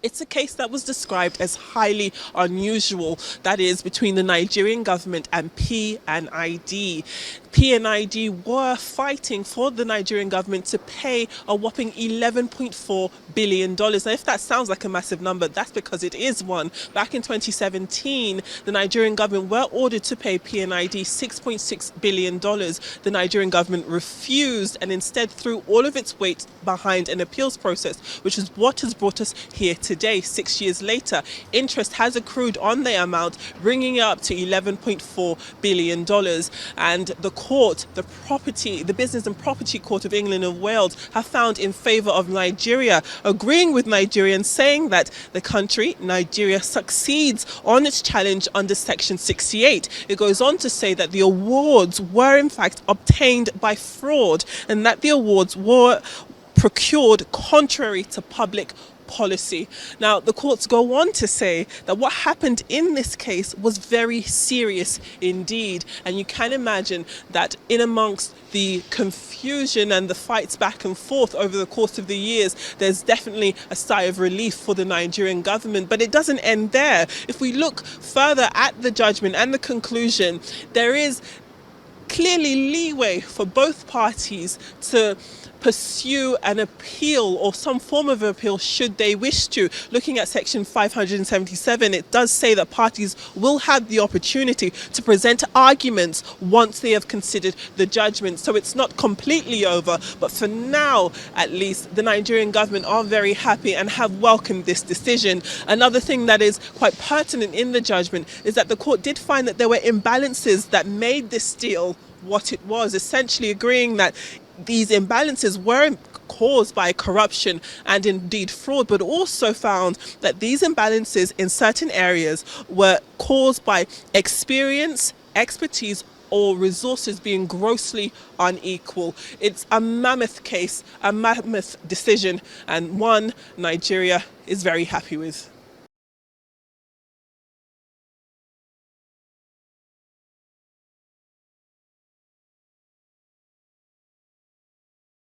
It's a case that was described as highly unusual, that is, between the Nigerian government and P&ID. P&ID were fighting for the Nigerian government to pay a whopping $11.4 billion. Now, if that sounds like a massive number, that's because it is one. Back in 2017, the Nigerian government were ordered to pay P&ID $6.6 billion. The Nigerian government refused and instead threw all of its weight behind an appeals process, which is what has brought us here today, 6 years later. Interest has accrued on the amount, bringing it up to $11.4 billion. And the court, the Business and Property Court of England and Wales, have found in favour of Nigeria, agreeing with Nigeria and saying that the country, Nigeria, succeeds on its challenge under Section 68. It goes on to say that the awards were in fact obtained by fraud and that the awards were procured contrary to public policy. Now, the courts go on to say that what happened in this case was very serious indeed, and you can imagine that in amongst the confusion and the fights back and forth over the course of the years, there's definitely a sigh of relief for the Nigerian government. But it doesn't end there. If we look further at the judgment and the conclusion, there is clearly leeway for both parties to pursue an appeal or some form of appeal should they wish to. Looking at section 577, it does say that parties will have the opportunity to present arguments once they have considered the judgment. So it's not completely over, but for now, at least, the Nigerian government are very happy and have welcomed this decision. Another thing that is quite pertinent in the judgment is that the court did find that there were imbalances that made this deal what it was, essentially agreeing that these imbalances weren't caused by corruption and indeed fraud, but also found that these imbalances in certain areas were caused by experience, expertise, or resources being grossly unequal. It's a mammoth case, a mammoth decision, and one Nigeria is very happy with.